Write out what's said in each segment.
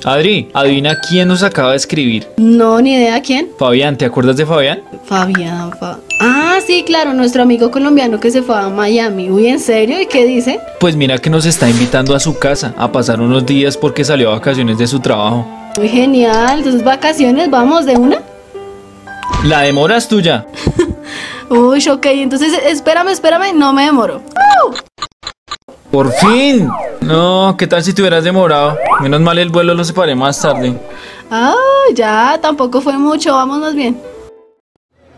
Adri, adivina quién nos acaba de escribir. No, ni idea quién. Fabián, ¿te acuerdas de Fabián? Fabián. Ah, sí, claro, nuestro amigo colombiano que se fue a Miami. Uy, ¿en serio? ¿Y qué dice? Pues mira que nos está invitando a su casa a pasar unos días porque salió a vacaciones de su trabajo. Muy genial. Entonces, vacaciones, vamos de una. La demora es tuya. Uy, ok, entonces espérame, no me demoro. ¡Por fin! No, ¿qué tal si te hubieras demorado? Menos mal el vuelo lo separé más tarde. Ah, ya, tampoco fue mucho, vámonos bien.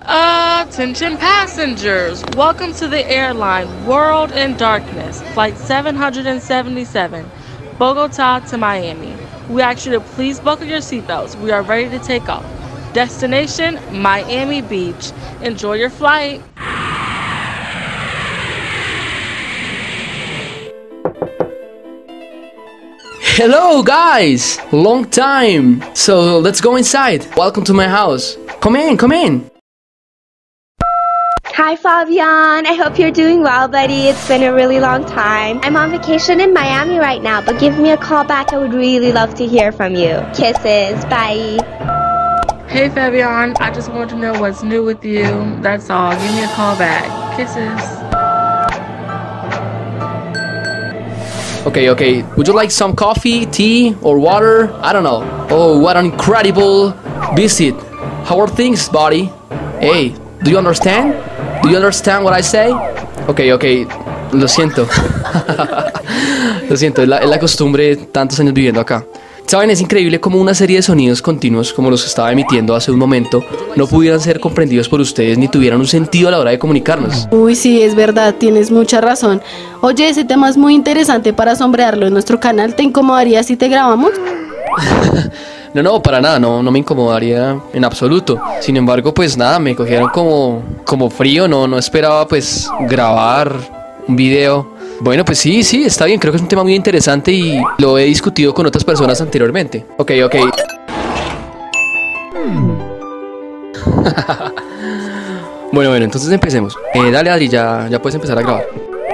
Attention passengers, welcome to the airline World in Darkness, flight 777, Bogota to Miami. We ask you to please buckle your seatbelts. We are ready to take off. Destination, Miami Beach. Enjoy your flight. Hello guys! Long time! So let's go inside. Welcome to my house. Come in. Hi Fabian, I hope you're doing well, buddy. It's been a really long time. I'm on vacation in Miami right now, but give me a call back. I would really love to hear from you. Kisses, bye. Hey Fabian, I just wanted to know what's new with you. That's all. Give me a call back. Kisses. Okay. Would you like some coffee, tea, or water? I don't know. Oh, what an incredible visit. How are things, buddy? Hey, do you understand? Do you understand what I say? Okay. Lo siento. Lo siento, es la costumbre de tantos años viviendo acá. Saben, es increíble cómo una serie de sonidos continuos, como los que estaba emitiendo hace un momento, no pudieran ser comprendidos por ustedes ni tuvieran un sentido a la hora de comunicarnos. Uy, sí, es verdad, tienes mucha razón. Oye, ese tema es muy interesante para sombrearlo en nuestro canal. ¿Te incomodaría si te grabamos? No, para nada, no me incomodaría en absoluto. Sin embargo, pues nada, me cogieron como frío, no esperaba pues grabar un video. Bueno, pues sí, está bien, creo que es un tema muy interesante y lo he discutido con otras personas anteriormente. Ok. Bueno, entonces empecemos. Dale Adri, ya puedes empezar a grabar.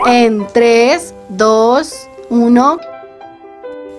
En 3, 2, 1...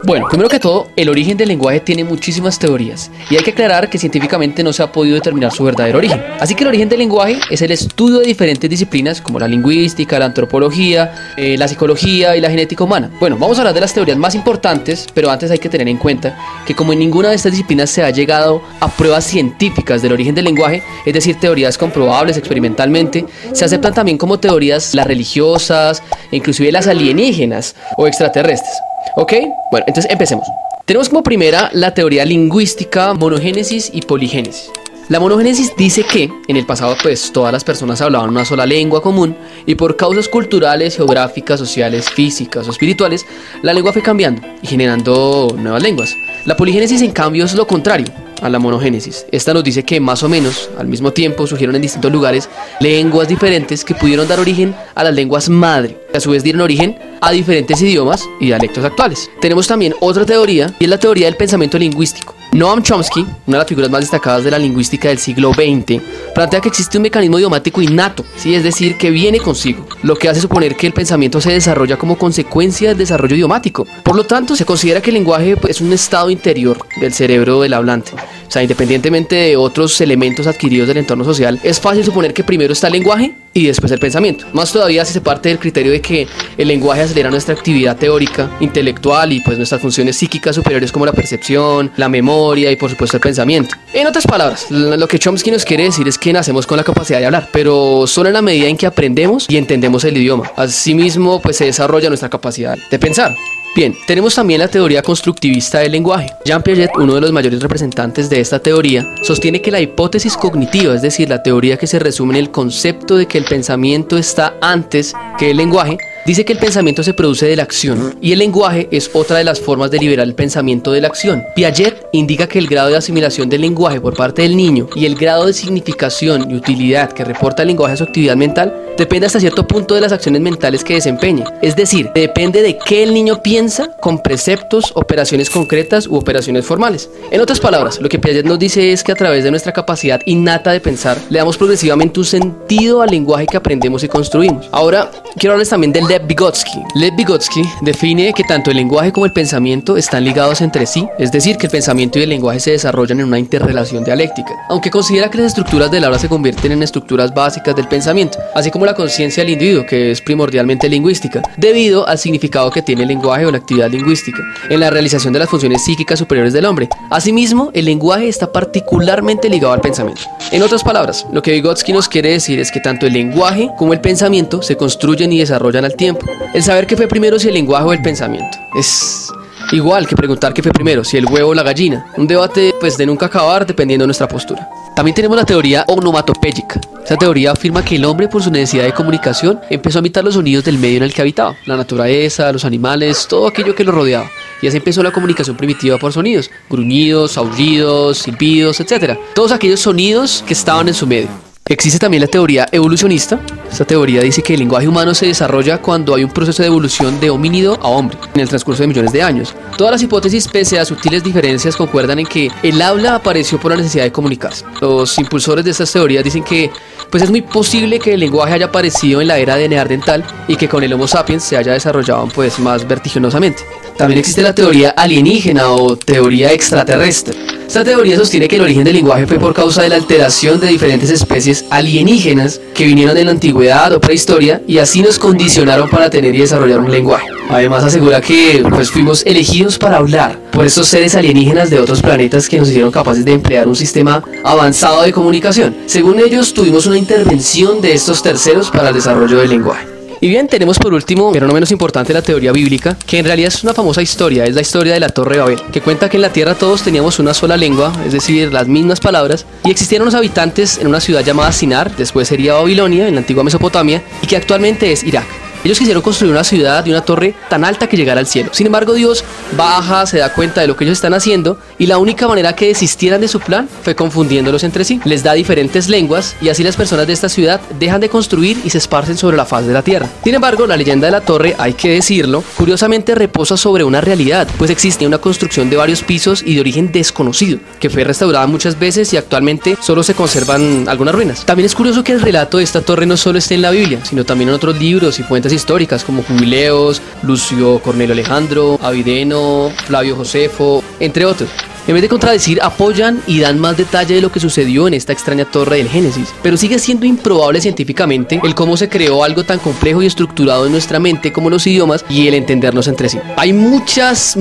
Bueno, primero que todo, el origen del lenguaje tiene muchísimas teorías y hay que aclarar que científicamente no se ha podido determinar su verdadero origen. Así que el origen del lenguaje es el estudio de diferentes disciplinas como la lingüística, la antropología, la psicología y la genética humana. Bueno, vamos a hablar de las teorías más importantes, pero antes hay que tener en cuenta que como en ninguna de estas disciplinas se ha llegado a pruebas científicas del origen del lenguaje, es decir, teorías comprobables experimentalmente, se aceptan también como teorías las religiosas e inclusive las alienígenas o extraterrestres. ¿Ok? Bueno, entonces empecemos. Tenemos como primera la teoría lingüística, monogénesis y poligénesis. La monogénesis dice que en el pasado pues todas las personas hablaban una sola lengua común y por causas culturales, geográficas, sociales, físicas o espirituales, la lengua fue cambiando y generando nuevas lenguas. La poligénesis en cambio es lo contrario a la monogénesis. Esta nos dice que más o menos al mismo tiempo surgieron en distintos lugares lenguas diferentes que pudieron dar origen a las lenguas madre, que a su vez dieron origen a diferentes idiomas y dialectos actuales. Tenemos también otra teoría y es la teoría del pensamiento lingüístico. Noam Chomsky, una de las figuras más destacadas de la lingüística del siglo XX, plantea que existe un mecanismo idiomático innato, ¿sí? Es decir, que viene consigo, lo que hace suponer que el pensamiento se desarrolla como consecuencia del desarrollo idiomático. Por lo tanto, se considera que el lenguaje es un estado interior del cerebro del hablante. O sea, independientemente de otros elementos adquiridos del entorno social, es fácil suponer que primero está el lenguaje y después el pensamiento. Más todavía si se parte del criterio de que el lenguaje acelera nuestra actividad teórica, intelectual y pues nuestras funciones psíquicas superiores como la percepción, la memoria y por supuesto el pensamiento. En otras palabras, lo que Chomsky nos quiere decir es que nacemos con la capacidad de hablar, pero solo en la medida en que aprendemos y entendemos el idioma. Asimismo, pues se desarrolla nuestra capacidad de pensar. Bien, tenemos también la teoría constructivista del lenguaje. Jean Piaget, uno de los mayores representantes de esta teoría, sostiene que la hipótesis cognitiva, es decir, la teoría que se resume en el concepto de que el pensamiento está antes que el lenguaje, dice que el pensamiento se produce de la acción y el lenguaje es otra de las formas de liberar el pensamiento de la acción. Piaget indica que el grado de asimilación del lenguaje por parte del niño y el grado de significación y utilidad que reporta el lenguaje a su actividad mental depende hasta cierto punto de las acciones mentales que desempeñe. Es decir, depende de qué el niño piensa con preceptos, operaciones concretas u operaciones formales. En otras palabras, lo que Piaget nos dice es que a través de nuestra capacidad innata de pensar, le damos progresivamente un sentido al lenguaje que aprendemos y construimos. Ahora, quiero hablarles también de Lev Vygotsky. Lev Vygotsky define que tanto el lenguaje como el pensamiento están ligados entre sí, es decir, que el pensamiento y el lenguaje se desarrollan en una interrelación dialéctica, aunque considera que las estructuras del habla se convierten en estructuras básicas del pensamiento, así como la conciencia del individuo, que es primordialmente lingüística, debido al significado que tiene el lenguaje o la actividad lingüística en la realización de las funciones psíquicas superiores del hombre. Asimismo, el lenguaje está particularmente ligado al pensamiento. En otras palabras, lo que Vygotsky nos quiere decir es que tanto el lenguaje como el pensamiento se construyen y desarrollan al tiempo. El saber qué fue primero, si el lenguaje o el pensamiento, es igual que preguntar qué fue primero, si el huevo o la gallina. Un debate pues de nunca acabar dependiendo de nuestra postura. También tenemos la teoría onomatopéyica. Esta teoría afirma que el hombre, por su necesidad de comunicación, empezó a imitar los sonidos del medio en el que habitaba, la naturaleza, los animales, todo aquello que lo rodeaba. Y así empezó la comunicación primitiva por sonidos, gruñidos, aullidos, silbidos, etc. Todos aquellos sonidos que estaban en su medio. Existe también la teoría evolucionista. Esta teoría dice que el lenguaje humano se desarrolla cuando hay un proceso de evolución de homínido a hombre en el transcurso de millones de años. Todas las hipótesis, pese a sutiles diferencias, concuerdan en que el habla apareció por la necesidad de comunicarse. Los impulsores de estas teorías dicen que pues es muy posible que el lenguaje haya aparecido en la era de Neandertal y que con el Homo sapiens se haya desarrollado pues más vertiginosamente. También existe la teoría alienígena o teoría extraterrestre. Esta teoría sostiene que el origen del lenguaje fue por causa de la alteración de diferentes especies alienígenas que vinieron de la antigüedad o prehistoria y así nos condicionaron para tener y desarrollar un lenguaje. Además asegura que pues fuimos elegidos para hablar por estos seres alienígenas de otros planetas que nos hicieron capaces de emplear un sistema avanzado de comunicación. Según ellos, tuvimos una intervención de estos terceros para el desarrollo del lenguaje. Y bien, tenemos por último, pero no menos importante, la teoría bíblica, que en realidad es una famosa historia, es la historia de la Torre de Babel, que cuenta que en la tierra todos teníamos una sola lengua, es decir, las mismas palabras, y existieron los habitantes en una ciudad llamada Sinar, después sería Babilonia, en la antigua Mesopotamia, y que actualmente es Irak. Ellos quisieron construir una ciudad y una torre tan alta que llegara al cielo. Sin embargo, Dios baja, se da cuenta de lo que ellos están haciendo y la única manera que desistieran de su plan fue confundiéndolos entre sí. Les da diferentes lenguas y así las personas de esta ciudad dejan de construir y se esparcen sobre la faz de la tierra. Sin embargo, la leyenda de la torre, hay que decirlo, curiosamente reposa sobre una realidad, pues existe una construcción de varios pisos y de origen desconocido, que fue restaurada muchas veces y actualmente solo se conservan algunas ruinas. También es curioso que el relato de esta torre no solo esté en la Biblia, sino también en otros libros y fuentes históricas como Jubileos, Lucio Cornelio Alejandro, Avideno, Flavio Josefo, entre otros. En vez de contradecir, apoyan y dan más detalle de lo que sucedió en esta extraña torre del Génesis. Pero sigue siendo improbable científicamente el cómo se creó algo tan complejo y estructurado en nuestra mente como los idiomas y el entendernos entre sí. Hay muchas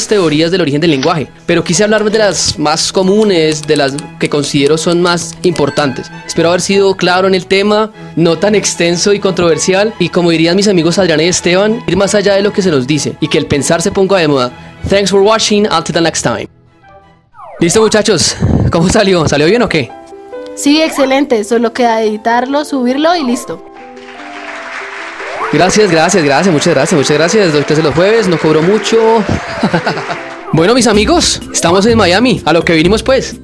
teorías del origen del lenguaje, pero quise hablarles de las más comunes, de las que considero son más importantes. Espero haber sido claro en el tema, no tan extenso y controversial, y como dirían mis amigos Adriana y Esteban, ir más allá de lo que se nos dice y que el pensar se ponga de moda. Thanks for watching, until the next time. Listo, muchachos, ¿cómo salió? ¿Salió bien o qué? Sí, excelente, solo queda editarlo, subirlo y listo. Gracias, muchas gracias. Doy clases los jueves, no cobro mucho. Bueno, mis amigos, estamos en Miami, a lo que vinimos pues.